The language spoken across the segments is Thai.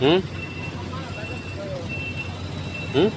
หืมหืม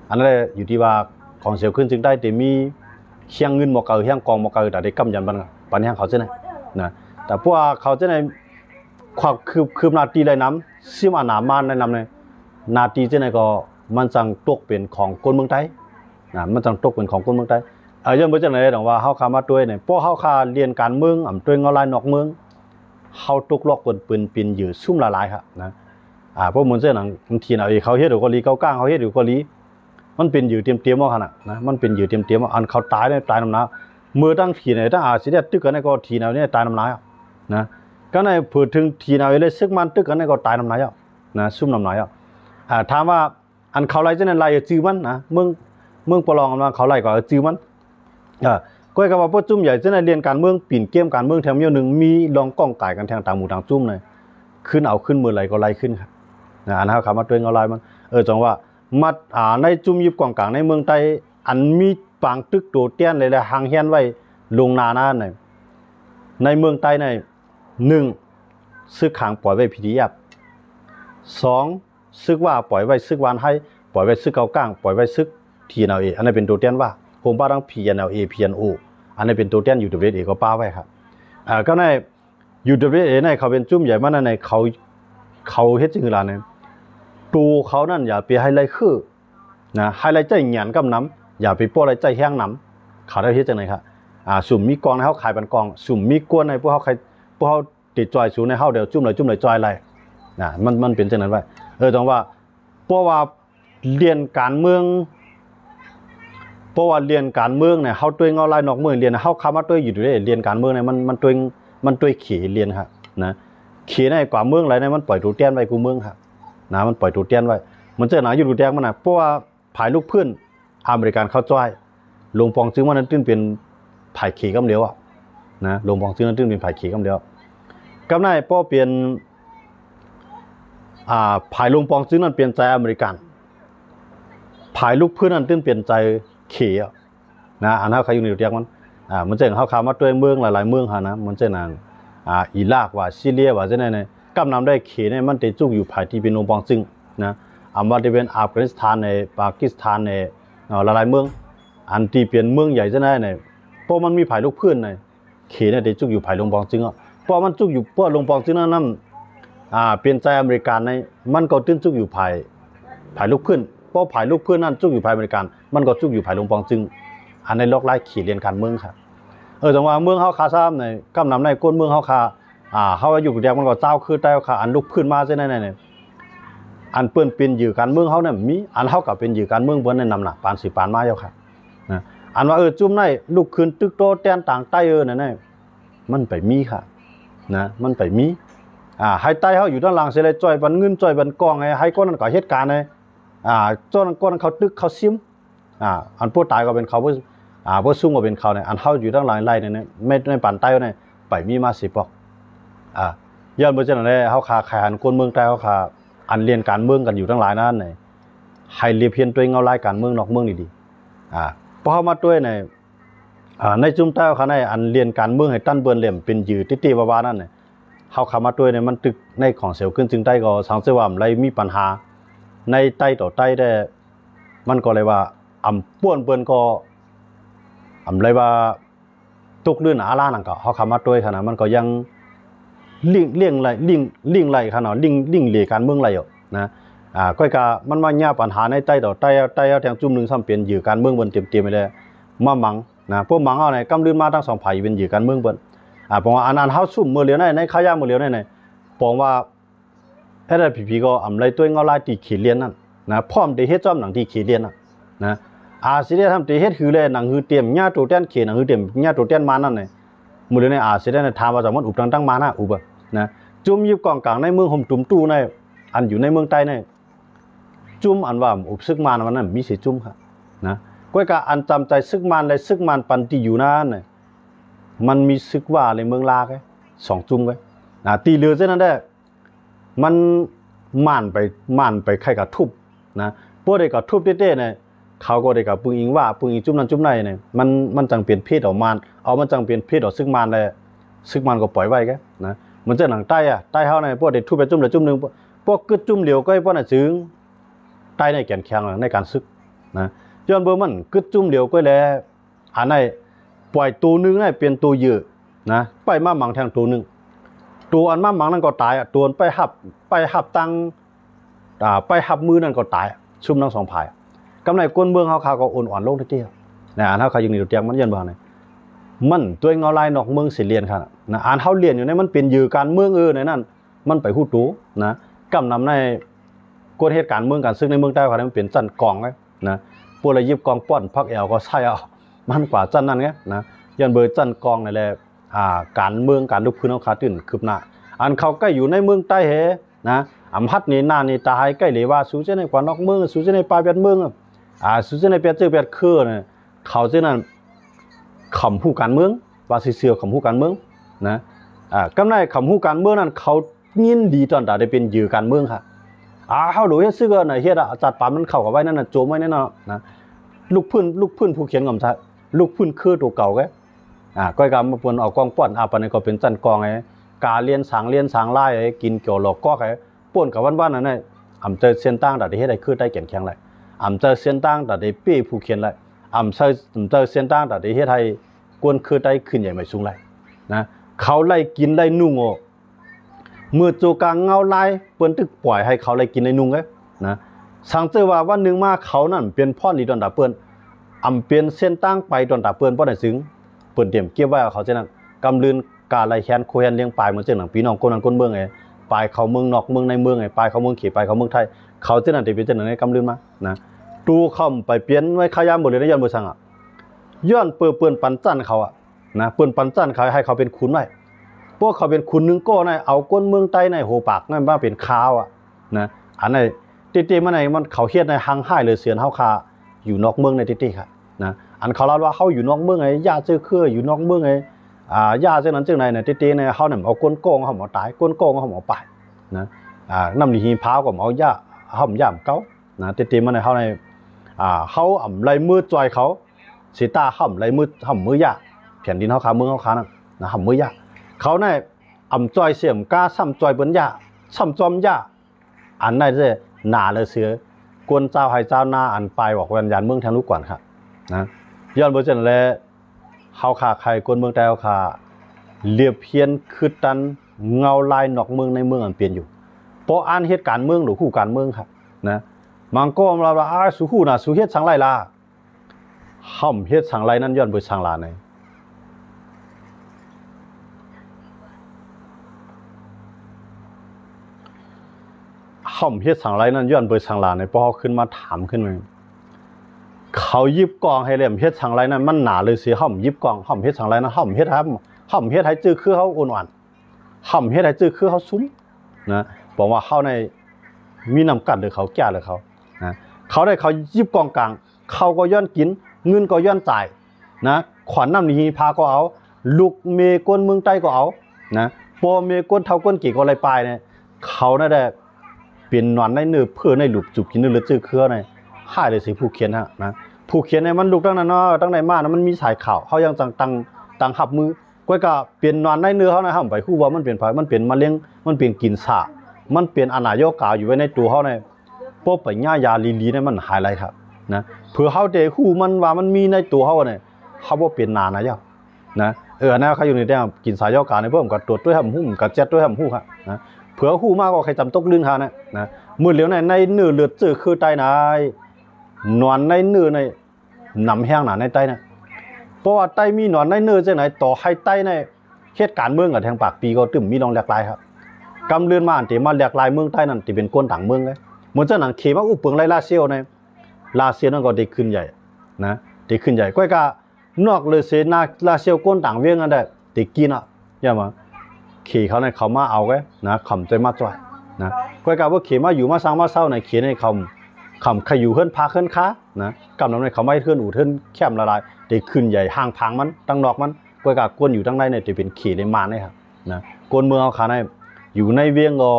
อันนั้นอยู่ที่ว่าของเสียวขึ้นจึงได้แต่มีเชียงเงินหมอกเกอเชียงกองหมอกเกอแต่ได้กำยันปันแห้งเขาเจ้าไหนนะแต่พวกเขาเจ้าไหนความคืบนาทีได้น้ำซิมอาหนามานได้น้ำเลยนาทีเจ้าไหนก็มันจังตกเป็นของคนเมืองไทยนะมันจังตกเป็นของคนเมืองไทยยังไม่เจ้าไหนแต่ว่าเขาขามาด้วยเนี่ยพวกเขาขาเรียนการเมืองตัวเงาลายนอกเมืองเขาตกลอกบนปืนปีนอยู่ซุ่มละลายครับนะพวกมันเจ้าหนังทีน่ะเขาเฮ็ดอยู่เกาหลีเกาก้างเขาเฮ็ดอยู่เกาหลีมันเป็นอยู่เตรียมว่าขนาดนะมันเป็นอยู่เตรียมว่าอันเขาตายเนี่ยตายน้ำหนาเมื่อตั้งทีเนี่ยถ้าสิได้ตึกกันเนี่ยก็ทีnàoเนี่ยตายน้ำหนานะก็ในพูดถึงทีnàoเลยซึกมันตึกกันเนี่ยก็ตายน้ำหนานะซุ่มน้ำหนาถามว่าอันเขาไล่จะนั่นไล่จื้อมันนะเมืองปลองมาเขาไล่ก็จื้อมันก็ให้กับว่าพวกจุ่มใหญ่จะนั่นเรียนการเมืองปีนเกมการเมืองแถมเดียวหนึ่งมีลองก้องไก่กันแทงต่างหมู่ต่างจุ่มเลยขึ้นเอาขึ้นมือไหลก็ไล่ขึ้นครับนะอันนั้นเขามาตัวเงาลายมันจังว่ามัดในจุ่มยิบกองกลางในเมืองไทยอันมีปางตึกโตเตี้ยนเลยแหละหางเฮียนไว้ลงนาหน้าในเมืองไทยหนึ่งซึกขังปล่อยไว้พิธียับสองซึกว่าปล่อยไว้ซึกวานให้ปล่อยไว้ซึกเกาก้างปล่อยไว้ซึกทีนเอาเออันนี้เป็นตัวเตี้ยนว่าผมป้าทั้งพีเอ็นเอพีเอ็นโออันนี้เป็นตัวเตี้ยนยูทูบเอก็ป้าไว้ครับก็ในยูทูบเอในเขาเป็นจุ่มใหญ่มากในเขาเฮ็ดจริงหรือเนี่ยตัวเขานั่นอย่าไปให้ไรคือนะให้ไรใจหยานกับน้ำอย่าไปป้อไรใจแห้งน้ำเขาได้เฮ็ดจังไหนครับสุ่มมีกองในเขาขายเป็นกองสุ่มมีกวนในพวกเขาติดจอยสูในเขาเดียวจุ่มเลยจอยอะไรนะมันเป็นจังนั้นไว้จังว่าเพราะว่าเรียนการเมืองเนี่ยเขาตัวเงาลายนอกเมืองเรียนเขาคำว่าตัวอยู่ด้วยเรียนการเมืองเนี่ยมันตัวขี่เรียนครับนะขี่ในกว่าเมืองอะไรเนี่ยมันปล่อยถูเตี้ยนไว้กูเมืองครับนะมันปล่อยถูเตี้ยนไว้มันเจอหนาอยู่ถูเตี้ยนมันนะเพราะว่าผายลูกเพื่อนอเมริกันเขาจ้อยลงปองจึงว่านั้นตื้นเป็นผายขี่กำเดียวนะลงปองจึงนั้นตื้นเป็นผายขี่กำเดียวกำไนป้อเปลี่ยนผายลงปองจึงนั้นเปลี่ยนใจอเมริกันผายลูกเพื่อนนั้นตื้นเปลี่ยนใจขี่นะอันนั้นใครอยู่ในถูเตี้ยนมันเจอเขาขามาตัวเมืองหลายๆเมืองฮะนะมันเจอนางอิรักว่าซีเรียว่าจะเนี่ยกำนำได้เขตเนี่ยมันติดจุกอยู่ภายที่เป็นองค์ปองซึ่งนะว่าจะเป็นอัฟกานิสถานในปากีสถานในหลายๆเมืองอันที่เป็นเมืองใหญ่จะเนี่ยเพราะมันมีภายลูกเพื่อนในเขตเนี่ยติดจุกอยู่ภายองค์ปองซึ่งเพราะมันจุกอยู่เพราะองค์ปองซึ่งนั่นเปลี่ยนใจอเมริกันในมันก็ตื้นจุกอยู่ภายลูกเพื่อนเพราะภายลูกเพื่อนนั่นจุกอยู่ภายอเมริกันมันก็จุกอยู่ภายองค์ปองซึ่งอันในล็อกไล่ขีดเรียนการเมืองครับจังว่าเมืองเขาคาซ้ำในกำนำในก้นเมืองเขาคาเขาอยู่เดียวมันก็เจ้าคือแต่เขาอันลุกขึ้นมาใช่ไหมเนี่ยอันเปื้อนเป็นอยู่การเมืองเขาเนี่ยมีอันเขากับเป็นอยู่การเมืองเบิ้ลในนำหนักปานสีปานมาเยอะค่ะนะอันว่าจุ่มในลุกขึ้นตึกโตแตนต่างใต้เนี่ยมันไปมีค่ะนะมันไปมีให้ใต้เขาอยู่ด้านหลังเสร็จจอยบันเงินจอยบันกองไงให้ก้อนนั้นก็เหตุการณ์เลยจนก้อนเขาตึกเขาซิมอันผู้ตายก็เป็นเขาผู้ซุ่มก็เป็นเขาเนี่ยอันเขาอยู่ด้านหลังไล่เนี่ยไม่ในป่านใต้เนี่ยไปมีมาสิบปอกย้อนไปจากนั้นเลยเขาขาขายอันคนเมืองใต้เขาขาอันเรียนการเมืองกันอยู่ทั้งหลายนั่นเลยให้เรียบเพียนตัวเงาลายการเมืองนอกเมืองดีพอเขามาด้วยในจุ่มใต้เขาในอันเรียนการเมืองให้ตั้นเบือนเหลี่ยมเป็นยืดติวานั่นเนี่ยเขาขามาด้วยเนี่ยมันตึกในของเสียวขึ้นจึงได้ก็สังเสริมไรมีปัญหา ในใต้ต่อใต้ได้มันก็เลยว่าป้วนเปิ้นก็เลยว่าตุกเรื่องอาลานั่นก็เฮาคำมาด้วยขนาดมันก็ยังเลี่ยงไหลขนาดลิ่งเหลียการเมืองไหลอยู่นะก้อยกะมันมาญาปัญหาในใต้ต่อใต้เอาแทงจุ่มนึงซ้ำเปลี่ยนอยู่การเมืองเบิ่นเต็มๆไปเลยมามังนะพวกมังเอาไหนกำลืนมาทั้งสองฝ่ายเป็นอยู่การเมืองเบิ่นเพราะว่าอันนั้นเฮาซุ่มมื้อเหลียวในขายามื้อเหลียวในปองว่าLPP ก็ไรตัวเงาลายตีขีเลียนนั่นนะพร้อมได้เฮ็ดจอมหนังที่ขีเลียนนะสิได้ทำได้เฮ็ดคือเลยหนังคือเตรียมญาตัวแตนเขหนังคือเตรียมญาตัวแตนมานั่นน่ะมื้อเหลียวในสิได้ถามว่าจังมันอุบตั้งมานะอุบนะจุ่มยิบกองกลางในเมืองห่มจุ่มตู้ในอันอยู่ในเมืองใต้ในจุ่มอันว่าอุบซึกมานวันนั้นมีสิจุ่มครับนะก้อยกะอันจำใจซึกมานและซึกมานปันที่อยู่นั้นน่ะมันมีซึกว่าในเมืองลาก2จุ่มไว้ตีเรือเส้นนั้นได้มันม่านไปใครกับทุบนะพวกเด็กกับทุบเต้ๆเนี่ยเขาก็เด็กกับปึงอิงว่าปึงอิงจุ่มนั้นจุ่มในเนี่ยมันจังเปลี่ยนเพศออกมันจังเปลี่ยนเพศออกซึกมานเลยซึกมานก็ปล่อยไว้แกนะมันจะหนังใต้ใต้เฮาในพวกเด็กทุบไปจุ่มเลยจุ่มนึงพวกกึดจุ่มเหลียวก็ไอ้พวกน่ะจึงใต้ในแก่นแข็งในการซึกนะย้อนเบอร์มันกึดจุ่มเหลียวก็แล้วอันไหนปล่อยตัวนึงได้เป็นตัวเยอะนะไปมาหมังแทงตัวนึงตัวอันมาหมังนั่นก็ตายตัวไปหับตังไปหับมือนั่นก็ตายชุ่มทั้งสองฝ่ายกำไรก้นเมืองเขาก็อ่อนลงทีเดียวนะอันเขาเขายังหนีตัวเตียงมันยันบ้านเลยมันตัวเงาลายนอกเมืองสิเรียนค่ะนะอันเขาเรียนอยู่ในมันเป็นยือการเมืองในนั้นมันไปหู้ตู้นะกำนำในกฎเหตุการณ์เมืองการซึ่งในเมืองใต้เขาเนี่ยมันเป็นจันกองไงนะพวกเรายิบกองป้อนพักแอลก็ใช่เอามันกว่าจันนั่นไงนะยันเบอร์จันกองนี่แหละการเมืองการลุกพื้นเอาขาตื่นคืบหน้าอันเขาใกล้อยู่ในเมืองใต้เหนะฮัดนี่หน้านี่ตาให้ใกล้เลยว่าสู้เจ้าในกว่านอกเมืองสู้เจ้าในปลายเบียดเมืองสู้เจ้าในเบียดเจอเบียดคือเนี่ยเขาเจ้านั้นขำผู้การเมืองว่าเสียขำผู้การเมืองนะกำไรขำผู้การเมืองนั้นเขายินดีตอนได้เป็นยือการเมืองค่ะเขาดูเฮ็ดซื้อกันเฮ็ดจัดปามมันเข้ากับไว้นั่นโจมไว้แน่นอนนะลูกพื้นผู้เขียนกำชัดลูกพื้นคือตัวเก่าแกก้อยกำมาปนเอากองป้อนปานนี้ก็เป็นจันกองไงกาเลียนสางไล่กินเกี่ยวหลอกก็ไงป่วนกับวันๆนั่นน่ะเจอเส้นตั้งแต่ได้เฮ็ดได้คือได้แก่นแข็งเลยเจอเส้นตั้งแต่ได้ปี้ผู้เขียนเลยเจอเส้นตั้งแต่ได้เฮ็ดให้กวนคือได้ขึ้นใหญ่ไม่สูงเลยนะเขาไล่กินไล่นุ่งเมื่อโจกางเงาไล่เปิ้นตึกปล่อยให้เขาไล่กินไล่นุ่งนะสังเจอว่าวันหนึ่งมาเขานั่นเป็นพ่อดีตอนตาเปิ้นเป็นเส้นตั้งไปตอนตาเปิ้นบ่ได้ซึ้งเปิ้นเตรียมเก็บไว้เขาเช่นนั้นกำลืนกาไล่แขนโคแฮนเลี้ยงปลายเหมือนเจ้าหนังพี่น้องคนนั้นคนเมืองปลายเขาเมืองนอกเมืองในเมืองปลายเขาเมืองเขตปลายเขาเมืองไทยเขาเจ้าหนังเป็นเจ้าหนังในกำลืนมานะตูเข้าไปเปลี่ยนไว้ขายามหมดเลยนะย้อนบ่สั่งย้อนเปิ้นปันจันเขานะเปิ้นปันจันเขาให้เขาเป็นขุนไว้พวกเขาเป็นขุนนึงก็ในเอาก้นเมืองใต้ในโหปากนั่นมาเป็นข้าวนะอันไหนติๆมาในมันเขาเฮ็ดในหังห้ายเลยเสียนเฮาคาอยู่นอกเมืองในติๆครับนะอันเขาเล่าว่าเขาอยู่นอกเมืองย่าเจอเครืออยู่นอกเมืองย่าเจ้านั้นเจ้าไหนเนี่ยติๆเนี่ยเขาเนี่ยเอาก้นโกงเขาหมอตายก้นโกงเขาหมอไปนะน้ำดีหีพาวก็เอาย่าเขาย่ามเก้านะติๆมาในเขาในเขาไรมือจอยเขาสีตาห่ำไรมือมือยาแผ่นดินเขาขาเมืองเขาขานั่นนะห่ำมือยาเขาในจอยเสียมก้าซ้ำจอยบนยาซ้ำจอมยาอันไหนเจ้หนาเลยเสือกวนเจ้าให้เจ้าหน้าอันไปบอกวิญญาณเมืองแทนลูกก่อนครับนะย้อนเบอร์เจนแล้วเขาขาใครกวนเมืองแต่เขาขาเรียบเพี้ยนคือตันเงาลายนอกเมืองในเมืองอันเปลี่ยนอยู่เพราะอันเหตุการณ์เมืองหรือคู่การเมืองครับนะมังก็เราสู้คู่นะสู้เฮ็ดสังไรล่ะห่ำเฮ็ดสังไรนั่นย้อนเบอร์สังลาในห่ำเฮ็ดสังไรนั่นย้อนเบอร์สังลาในพอขึ้นมาถามขึ้นมาเขายิบกองให้เหลี่ยมเฮ็ดสังไรนั่นมันหนาเลยสิห่ำยิบกองห่ำเฮ็ดสังไรนั่นห่ำเฮ็ดให้จื้อคือเขาอ่อนๆห่ำเฮ็ดให้จื้อคือเขาซุ้มนะบอกว่าเขาในมีน้ำกัดหรือเขาแก่หรือเขานะเขายิบกองกลางเขาก็ย้อนกินเงินก็ย้อนจ่ายนะขวัญน้ำนี้พาก็เอาลูกเมก้นเมืองใต้ก็เอานะพอเมก้นเท่าก้นกี่ก็อะไรไปเนี่ยเขาน่าจะเปลี่ยนนอนในเนื้อเพื่อในหลุบจุกกินเนื้อจื้อเครือในห้าเลยสิผู้เขียนฮะนะผู้เขียนในมันลูกตั้งนั้นเนาะตั้งในมานะมันมีสายข่าวเขายังตังขับมือก้อยก็เปลี่ยนนอนในเนื้อเขานะห้ามไปคู่ว่ามันเปลี่ยนไฟมันเปลี่ยนมะเร็งมันเปลี่ยนกินสามันเปลี่ยนอนาโยกาอยู่ไว้ในตัวเขาใน พวกไปง่ายาลีๆเนี่ยมันหายไรครับนะเผื่อเขาเดหูมันว่ามันมีในตัวเขาเนี่ยเขาว่าเปลี่ยนนานนะย่านะนะเขาอยู่ในแดงกินสายย่อการในเพิ่มกับตรวจด้วยทำหูกับเจ็ดด้วยทำหูครับนะเผื่อหูมากก็ใครจำตกลื่นเขานะมือเหลียวในเนื้อเลือดจืดคือไตนายนอนในเนื้อในนำแห้งหนาในไตนะเพราะว่าไตมีนอนในเนื้อจากไหนต่อให้ไตในเหตุการณ์เมืองกับแทงปากปีก็ตึมมีรองแหลกลายครับกำเลือนมาอันที่มาแหลกลายเมืองใต้นั่นที่เป็นก้นต่างเมืองเลยเหมือนเจ้าหนังเขมาอุปเปิงไรลาเซียวในลาเซียวนั่นก็ได้ขึ้นใหญ่นะได้ขึ้นใหญ่ก้อยกานอกเลยเสนาลาเซียวก้นต่างเวียงนั่นได้ได้กินอ่ะย่ามาเขเขาในเขามาเอาไว้นะขำใจมาจ่อยนะก้อยกาว่าเขมาอยู่มาสร้างมาเศร้าในเขในขำขยู่เฮิรนพาเฮิรนค้านะกำลังในเขาไม่เฮิรนอู่เฮิรนแคมละลายได้ขึ้นใหญ่ห่างพังมันตั้งนอกมันก้อยกาก้นอยู่ตั้งในเนี่ยจะเป็นเขในมาเนี่ยครับนะก้นเมืองเอาขาในอยู่ในเวียงก็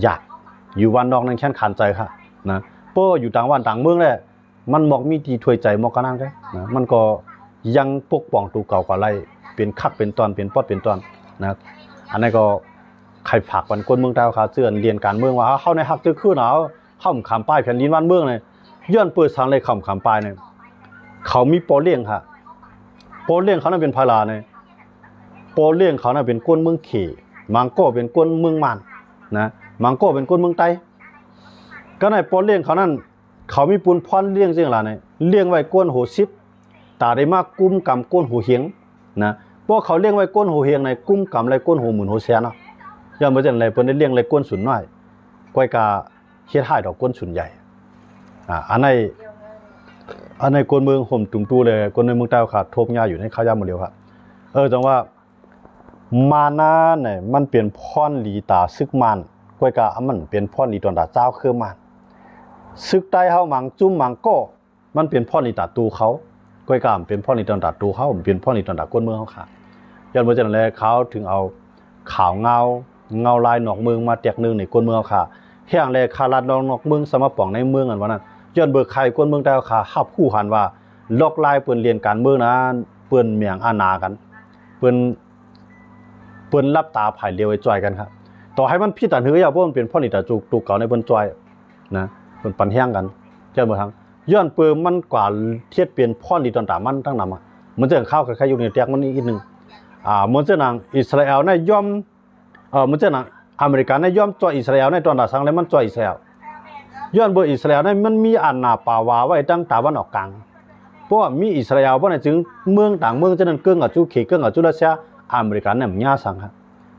อยากอยู่วันนอกนั่นแค่ขันใจค่ะนะเพราะอยู่ต่างวันต่างเมืองเลยมันบอกมีทีถวยใจมอกกันนั่นเลยนะมันก็ยังปกป้องตัวเก่ากว่าไรเป็นคักเป็นตอนเป็นปอดเป็นตอนนะอันนี้ก็ใครฝากวันคนเมืองดาวขาเสื่อเรียนการเมืองว่าเข้าในฮักตื้อขึ้นเอาเข้าขำป้ายแผ่นดินวันเมืองเลยย้อนเปิดทางเลยขำป้ายเนี่ยเขามีโปเลี้ยงค่ะโปเลี้ยงเขานั้นเป็นพาราเนี่ยโปเลี้ยงเขานั้นเป็นก้นเมืองเขมังโก้เป็นก้นเมืองมันนะมังโก้เป็นก้นเมืองไต้ก็ในโปเลี้ยงเขานั้นเขามีปูนพรเลี้ยงจริงหรือไงเลี้ยงไว้ก้นหัวซิบตาได้มากกุ้มกำก้นหัวเหียงนะเพราะเขาเลี้ยงไว้ก้นหัวเหียงในกุ้มกำไรก้นหัวหมุนหัวแสนเนาะย่อมมาจากไหนเปิ้นได้เลี้ยงไรก้นสุนน้อยก้อยกาเฮ็ดให้ดอกก้นสุนใหญ่อันในก้นเมืองห่มตุ่มตูเลยก้นในเมืองใต้ขาดทบยาอยู่ในข้าวยาหมดเดียวครับจังว่ามานาเนี่ยมันเปลี่ยนพรหลีตาซึกมันก้อยกามันเปลี่ยนพรหลีตอนตาเจ้าคือมันซึกใต้เฮามังจุ้มมังก็มันเปลี่ยนพรหลีตาตูเขาก้อยกาเปลี่ยนพรหลีตอนตาตูเขาเปลี่ยนพรหลีตอนตาก้นเมืองเขาค่ะย้อนมาจากไหนเขาถึงเอาข่าวเงาลายนอกเมืองมาแตกนึงในก้นเมืองค่ะแห้งเลยคาลัดนอกเมืองสมป่องในเมืองอันวันนั้นย้อนเบิกใครก้นเมืองใต้ค่ะฮับคู่หันว่าลอกลายเปิ้นเรียนการเมืองนั้นเปิ้นเมียงอาณากันเปิ้นรับตาไผ่เลียวไว้จ่อยกันครับต่อให้มันพี่ตันเฮือยาเพราะมันเป็นพ่อนี่ตาจุกตุกเก่าในเปิ้นจ่อยนะเปิ้นปันแห้งกันเจ้าเมืองทางย้อนเปิ้นมันกว่าเทียบเปลี่ยนพ่อนี่ตอนตามันทั้งนำมันจะเข้ากับใครอยู่ในแตกมันอีกนึงมันจะนางอิสราเอลในย่อมมันจะนางอเมริกันในย่อมจ่อยอิสราเอลในตอนตาสังแล้วมันจ่อยอิสราเอลย้อนเบอร์อิสราเอลในมันมีอาณาปาวาไว้ตั้งตาวันออกกลางเพราะมีอิสราเอลเพราะในจึงเมืองต่างเมืองจะนั่นเกื้องกับจูเขเกื้องกับจุรัสเซียอเมริกันเนี่ยมันยาสังครับ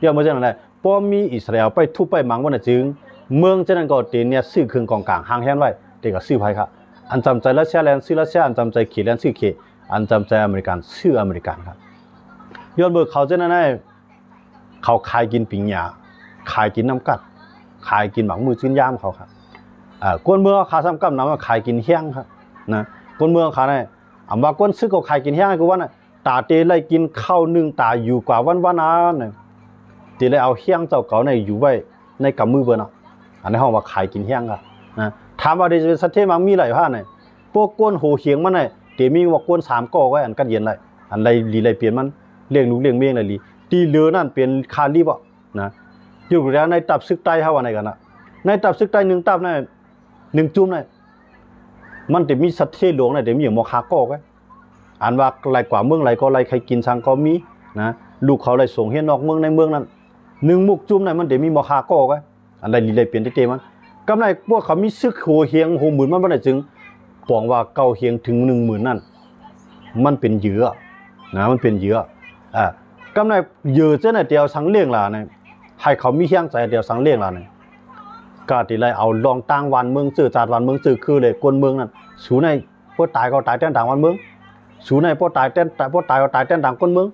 ย้อนเมื่อจะนั่นแหละเพราะมีอิสราเอลไปทุบไปมังว่าในจึงเมืองจะนั่นก็ตีเนี่ยซื้อเครื่องกองกลางห่างแห้งไว้เด็กก็ซื้อไพ่ครับอันจำใจรัสเซียแลนด์ซื้อรัสเซียอันจำใจเขแลนด์ซื้อเขอันจำใจอเมริกันซื้ออเมริกันครับย้อนเบอร์เขาจะนั่นให้เขาขายกินปิงหยาขายกินน้ำกัดขายกินหมักมือชิ้นย่ามเขาครับก้นเมืองขาซ้ำกับน้ำว่าขายกินเฮี้ยงครับนะก้นเมืองขาเนี่ยว่าก้นซื้อก็ขายกินเฮี้ยงกูว่าน่ะตาเตะเลยกินข้าวนึ่งตาอยู่กว่าวันเนี่ยตีเลยเอาเฮี้ยงเจ้าเก่าในอยู่ไว้ในกำมือเบอร์เนาะอันนี้ห้องว่าขายกินเฮี้ยงครับนะถามว่าดิฉันสัตย์มังมีหลายผ้าเนี่ยพวกก้นโหเฮียงมันเนี่ยเดี๋ยวมีว่าก้น3ก้อไว้อันกันเย็นเลยอันไรลีไรเปลี่ยนมันเลี้ยงลูกเลี้ยงเมียอะไรลีตีเรือนั่นเป็นคารีบนะอยู่แล้วในตับซึกใต้เขาว่าไหนกันนะในตับซึกใต้1ตับเนี่ย1จุ่มเนี่ยมันจะมีสัตย์หลวงเนี่ยเดี๋ยวมีอย่างมอคาก้อไว้อันว่าไรกว่าเมืองไรก็ไรใครกินสังก็มีนะลูกเขาไรส่งเฮียนอกเมืองในเมืองนั้น1มุกจุ่มเนี่ยมันเดี๋ยวมีมอคาก้อไว้อันไรลีไรเปลี่ยนเต็มมันกำไรพวกเขามีซึกโหเฮียงโหหมื่นมันได้จึงปองว่าเก่าเฮียงถึง10,000นั่นมันเป็นเหยื่อนะมันเป็นเหยื่อกำไรเหยื่อเจ้าเนี่ยเดียวสังเลี้ยงล่ะเนี่ยให้เขามีเฮียงใจเดียวสังเลี้ยงล่ะเนี่ยกาติไรเอาลองตั้งวันเมืองจื่อจัดวันเมืองจื่อคือเลยกวนเมืองนั่นสูในพวกตายก็ตายแต้นต่างวันเมืองสูในพวกตายแต้นพวกตายก็ตายแต้นต่างกวนเมือง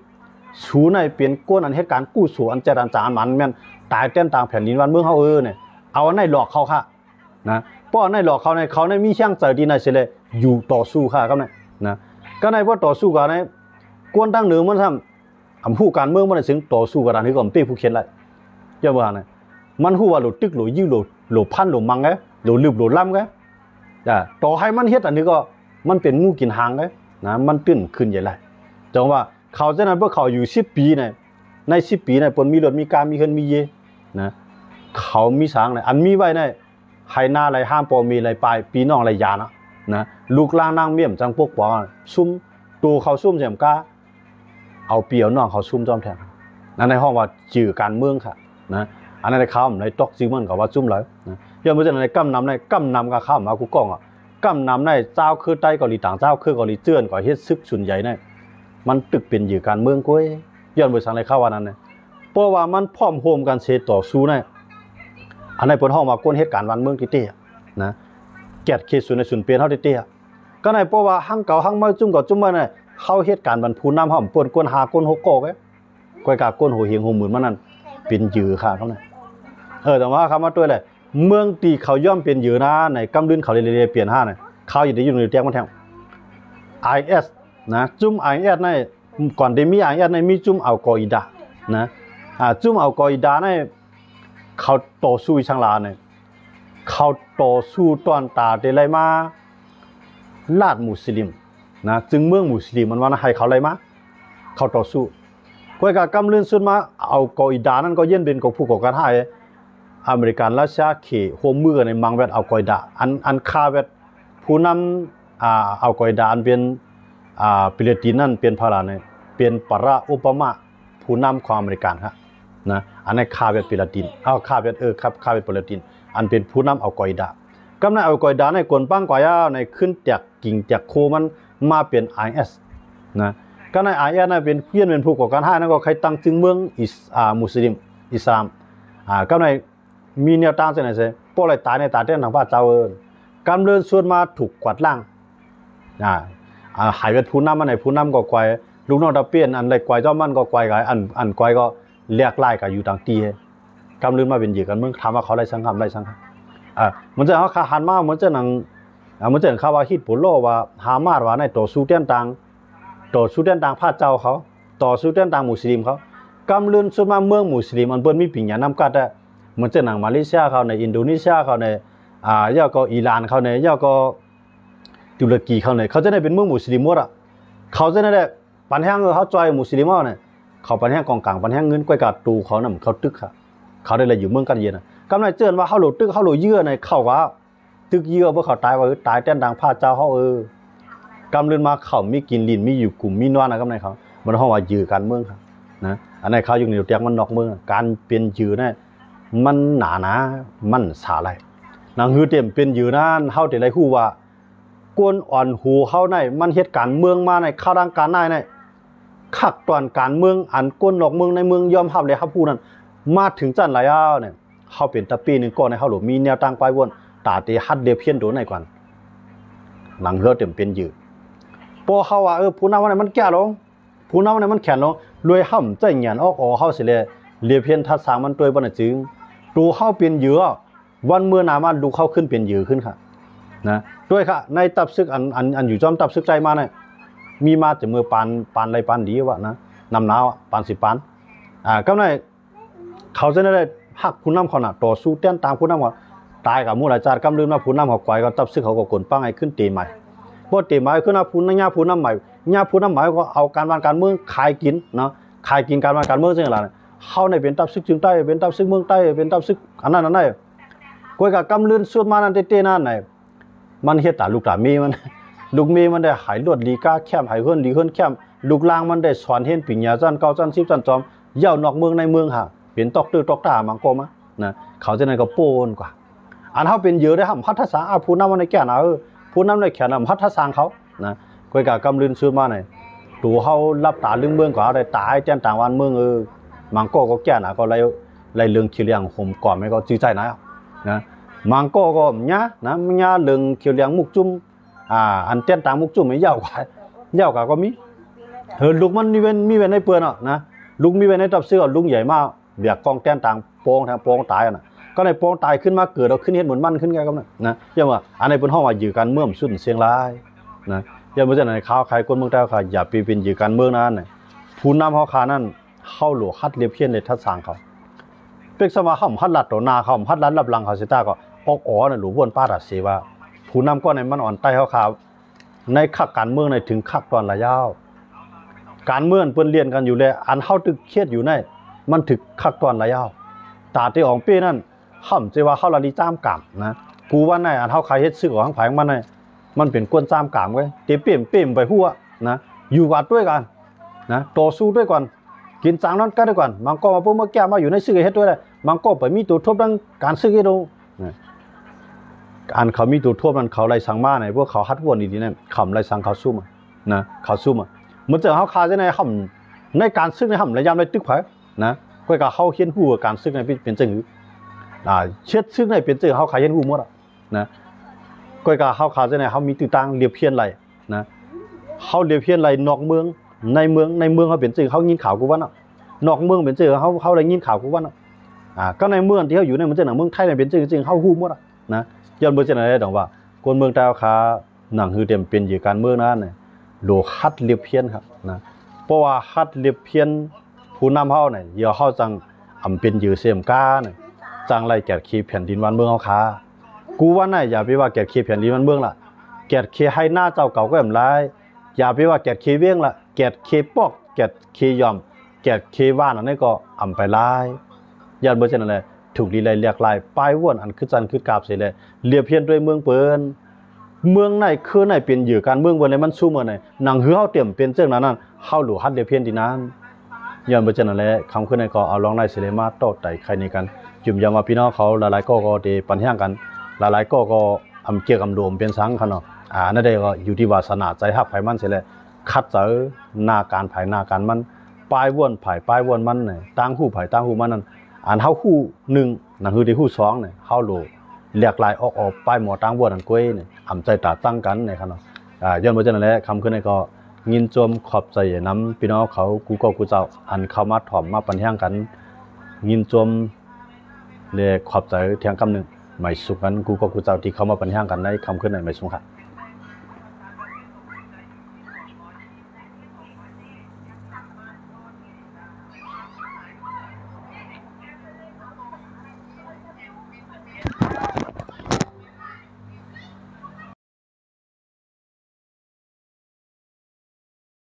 สูในเปลี่ยนกวนอันเหตุการณ์กู้สู่อันเจริญจานมันแม่นตายแต้นต่างแผ่นดินวันเมืองเขาเนี่ยเอาอันไหนหลอกเขาค่ะนะเพราะอันไหนหลอกเขาในเขาในมีเฮียงใจดีในเสเลยอยู่ต่อสู้ค่ะครับเนี่ยนะก็ในพวกต่อสู้กันในกวนตั้งเหนือมันทำผู้การเมืองมันถึงต่อสู้กันนี่ก็เป็นผู้เขียนไรเยอะมากนะมันหัวหลุดตึกหลุดยืดหลุดพันหลุดมังไงหลุดลืบหลุดล้ำไงต่อให้มันเฮ็ดอันนี้ก็มันเป็นงูกินหางไงนะมันตื้นขึ้นใหญ่เลยจังว่าเขาจะนั้นพวกเขาอยู่10 ปีใน10 ปีปนมีรถมีการมีเงินมีเยนะเขามีสางเลยอันมีไว้ใน ให้หน้าไรห้ามปอมีไรปลายปีน้องไรยานะลูกล่างนั่งเมี่ยมจังพวกปอซุ่มตูเขาซุ่มเสียมก้าเอาเปียวน้องเขาซุ่มจอมแทนนั่นในห้องว่าจื่อการเมืองค่ะนะอันนั้นในข้าวในตอกซิมันกับว่าซุ่มเลยนะย้อนไปจากในกำนำกับข้าวมากูกล้องอ่ะกำนำในเจ้าคือใต้เกาหลีต่างเจ้าคือเกาหลีเจือนก่อเฮ็ดซึกส่วนใหญ่เนี่ยมันตึกเป็นอยู่การเมืองกุ้ยย้อนไปสั่งในข้าววันนั้นเนี่ยเพราะว่ามันพร้อมโฮมกันเสต่อสู้เนี่ยอันในปนห้องมาก้นเหตุการณ์วันเมืองที่เตี้ยนะแกดเคสุนในสุนเปลี่ยนเท่าที่เตี้ยก็ในเพราะว่าหั่งเก่าหั่งมาจุ่มกับจุ่มมาเนี่ยเข้าเหตุการณ์บรรพูน้ำห้อมปนก้นหาก้นหกโกกก้อยกาก้นหัวเหียงหัวหมื่นมันนั่นเป็นยือค่ะเขาเนี่ยแต่ว่าคำว่าตัวอะไรเมืองตีเขาย่อมเป็นยือนะในกำลื่นเขาเรียเปลี่ยนห้าเนี่ยเขาอยู่ในยุ่งในเตียงมันแทง IS นะจุ่ม IS ในก่อนที่มี IS ในมีจุ่มอัลกออิดะนะจุ่มอัลกออิดะในเขาต่อสู้ช่างลาเนี่ยเขาต่อสู้ตอนตาเดลัยมาลาดมุสลิมนะจึงเมืองมุสลิมมันว่าให้เขาอะไรมาเขาต่อสู้ก้อยกากำลื่นสุดมาเอากออิดานั่นก็เย็นเป็นกับผู้ก่อการให้อเมริกันรัสเซียเขโฮมมือในมังเวทเอากออิดาอันคาเวทผู้นำเอากออิดาอันเป็นฟิลิปปินส์นั่นเป็นพาราเนี่ยเป็นปาราโอบามาผู้นำของอเมริกันครับนะอันนี้คาเวทฟิลิปปินส์คาเวทครับคาเวทฟิลิปปินส์อันเป็นผู้นำเอากออิดากำลังเอากออิดาในกวนปังกว่ายาในขึ้นจากกิ่งจากโคมันมาเป็น IS นะก็ใน IS น่ะเป็นเพี้ยนเป็นผู้ก่อการให้นั่นก็ใครตั้งจึงเมืองมุสลิมอิสลามก็ในมีแนวตั้งเช่นไรเสียพวกอะไรตายในตาเต้นทางพระเจ้ากำเนิดส่วนมาถูกกวาดล่างหายเป็นผู้นำมาในผู้นำก็ไกวลูกน้องตะเปียนอันไรไกวเจ้ามันก็ไกวกันอันไกวก็เรียกไล่กันอยู่ต่างตีกำเนิดมาเป็นเหยื่อกันเมืองถามว่าเขาไรสังคมไรสังคมมันจะเขาขาหันมามันจะหนังมันจะเขาว่าฮิตปุโลว่าฮามาสว่าในต่อสู้เต้นต่างพระเจ้าเขาต่อสู้เต้นต่างมุสลิมเขากำเนิดส่วนมาเมืองมุสลิมมันเปิ้นมีปิญญานำกัดแต่มันจะหนังมาเลเซียเขาในอินโดนีเซียเขาในย่อก็อิหร่านเขาในย่อก็ตุรกีเขาในเขาจะได้เป็นเมืองมุสลิมหมดเขาจะได้ปันแห้งเขาจอยมุสลิมเนี่ยเขาปันแห้งกองกลางปันแห้งเงินก้อยกาตูเขานำเขาตึกค่ะเขาได้เลยอยู่เมืองกันเย็นกำไรเจือนว่าเขาหลุดตึกเขาหลุดเยื่อในเขาว่าตึกเยื่อเพราะเขาตายว่าตายเต้นดังพระเจ้าเขากำเรินมาเขามีกินลินมีอยู่กลุ่มมีนวลนะกำไรเขามันห้องว่ายื้อการเมืองครับนะอันนี้เขาอยู่ในเตียงมันนอกเมืองการเป็นยื้อเนี่ยมันหนามันสาไรนางฮือเต็มเป็นยื้อนั่นเขาแต่ไรคู่ว่ากวนอ่อนหูเขาในมันเหตุการณ์เมืองมาในข้าวดังการได้ในขักตอนการเมืองอันกวนนอกเมืองในเมืองยอมรับเลยครับผู้นั้นมาถึงจันไรเนี่ยเขาเป็นตะปีหนึ่งก่อนในเขาหลุดมีแนวตั้งไปวนตาตีฮัดเดียเพี้ยนโดนในก่อนหนังเฮือเต็มเป็นยืดพอเขาว่าผู้นำวันไหนมันแก่ลงผู้นำวันไหนมันแข็งลงรวยห่ำใจเงียนออกเขาเสียเลยเลียเพี้ยนทัดสางมันตัวบนจึงดูเข้าเป็นเยอะวันเมื่อนามาดูเข้าขึ้นเป็นเยอะขึ้นค่ะนะด้วยค่ะในตับซึกอันอยู่จอมตับซึกใจมาเนี่ยมีมาจากเมื่อปานไรปานดีวะนะนำหนาวปาน10 ปานก็ในเขาจะได้หักผู้นำเขาหนักต่อสู้เต้นตามผู้นำว่าตายกับมูลอาจารย์กำลืมว่าผู้นำเขาไกวก็ตับซึกเขาก็กลปั้งไอ้ขึ้นตีใหม่พอตีใหม่ขึ้นนะผู้นำญาผู้นำใหม่ญาผู้นำใหม่ก็เอาการการเมืองขายกินเนาะขายกินการเมืองซึ่งอะไรเขาในเป็นตับซึกจึงใต้เป็นตับซึกเมืองใต้เป็นตับซึกอันนั้นก้อยกับกำลืมส่วนมานั่นเต้นั่นไหนมันเฮ็ดตาลูกตาเมมันลูกเมมันได้หายลวดลีกาแคมหายเฮือนลีเฮือนแคมลูกลางมันได้สอนเห็นปิญญาจัน9 จัน 10 จันจอมเย่านอกเมืองในเมืองหาเป็นตอกตื้อตอกตามังโกมนะเขาจะนั่นก็โปนกว่าอันเขาเป็นเยอะได้ทำพัฒสาผู้นำมันในแก่นะผู้นำในแขนพัฒสางเขานะก้อยกับกำลืนซื้อมาเนี่ยตัวเขารับตาลึงเมืองกว่าได้ตายแจ้งต่างวันเมืองมังโกก็แก่นะก็เลยเรื่องเขียวเลี้ยงห่มก่อนไม่ก็จื้อใจนะมังโกก็เนี้ยเรื่องเขียวเลี้ยงมุกจุ่มอันแจ้งต่างมุกจุ่มไม่ยาวกว่าก็มีลูกมันมีเว้นในเปื้อนนะลุงมีไว้ในตับเสื้อลุงใหญ่มากเบียกกองแก้นต่างโป่งทางโป่งตายนะก็ในโป่งตายขึ้นมาเกิดเราขึ้นเห็นเหมือนมันขึ้นไงครับนะยังว่าอันในบนห้องว่าอยู่กันเมื่อมสุดเสียงร้ายนะยังไม่ใช่ในข่าวใครคนเมืองเต้าค่ะอย่าไปเป็นอยู่กันเมืองนั้นผู้นำเขาขานั่นเข้าหลวงฮัดเลียเพี้ยนเลยทัดสางเขาเป็กสมาห้องฮัดลัดต่อนาเขาฮัดลัดรับหลังเขาเสียตาก็ออกน่ะหลวงวนป้าตัดเสียว่าผู้นำก็ในมันอ่อนใต้เขาข่าวในขักการเมืองในถึงขักตอนระยะการเมืองเปิ้นเรียนกันอยู่เลยอันเข้าตึกเครียดอยู่ในมันถึกคักตอนระยะตาที่ออกเป้นั่นห่ำเจว่าเข้าละลีจ้ามกำนะ กูว่าไหนอันเฮาขายเฮ็ดซื้อของทางไผของมันน่ะมันเป็นกวนซ้ำกามไว้เตเปี่ยมไปหัวนะอยู่วัดด้วยกันนะต่อสู้ด้วยกันกินจางนั้นก็ด้วยกันมันก็มาปุ๊บมาแก้มาอยู่ในซื้อเฮ็ดด้วยเลยมันก็ไปมีตัวทบดังการซื้อให้ดูนะอันเขามีตัวทบนั้นเขาไล่สั่งมาไหนพวกเขาฮัดวนดีๆนั่นคำไล่สั่งเขาสู้มานะเขาสู้มาเหมือนเจอเฮาคาจะในห่ำในการซื้อในห่ำระยำในตึกไผนะก็ก็เฮาเขียนฮู้การซื้อในเป็นจังหือเช็ดซื้อในเป็นจังเฮาขายเขียนฮู้หมดนะก็ก็เฮาคาจะในเฮามีตื้อตังเรียบเพี้ยนไหลนะเฮาเรียบเพี้ยนไหลนอกเมืองในเมืองเขาเป็นจังเฮายินข่าวกูว่าเนาะนอกเมืองเป็นจังเฮาได้ยินข่าวกูว่าเนาะก็ในเมืองที่เฮาอยู่ในมันจังเมืองไทยเนี่ยเป็นจังเฮาฮู้หมดนะย้อนบ่จังได๋ดอกว่าคนเมืองใต้คาหนังฮือเต็มเป็นอยู่การเมืองนั้นน่ะโลคัดเรียบเพี้ยนครับนะเพราะว่าคัดเรียบเพี้ยนผู้นำเฮาเนี่ยอย่าเฮาจังอำเป็นอยู่เสียมกาเนี่ยจังไล่แกดขี้แผ่นดินวันเมืองเฮาคากูว่าน่ะอย่าไปว่าแกดขี้แผ่นดินวันเมืองล่ะแกดขี้ให้หน้าเจ้าเก่าก็แอมหลายอย่าไปว่าแกดขี้เวียงล่ะแกดขี้ปอกแกดขี้ยอมแกดขี้ว่านอันนี้ก็อำไปหลายย้อนบ่จังได๋ถูกลีไลเรียกลายปลายวนอันคือจันคือกาบเสียเลยเรียบเพี้ยนด้วยเมืองเปิ้นเมืองไหนคือไหนเป็นอยู่การเมืองบนไหนมันสู้เมืองไหนหนังหือเฮาเตรียมเป็นเจ้านั้นเฮาหลู่ฮัดเดียเพียนที่นั้นย้อนบ่จังนั้นแหละคำขึ้นในก็เอาลองได้สิเลยมาโต้ไต่ใครในกันจุ่มยามว่าพี่น้องเขาหลายๆก็ได้ปัญหากันหลายๆก็อำเกี่ยวกับโดมเป็นสังคั่นเนาะนั่นได้ก็อยู่ที่วาสนาใจฮักไผมันสิแหละคัดเจอหน้าการไผหน้าการมันปลายวนไผปลายวนมันน่ะต่างฮู้ไผต่างฮู้มันนั่นอันเฮาฮู้1นั่นคือที่ฮู้2เนี่ยเฮาโลเรียกลายออกป้ายหมอต่างบ่นั่นก้อยเนี่ยอำใจตาตั้งกันเนี่ยคั่นเนาะย้อนบ่จังนั้นแหละคำขึ้นในก็ยินจมขอบใจนำพี่น้องเขากูเจ้าอันเข้ามาถ่อมมาปัญหากันยินจมเลยขอบใจเที่ยงคำนึงไม่สุขกันกูเจ้าที่เข้ามาปัญหากันในคำขึ้นในไม่สุขค่ะ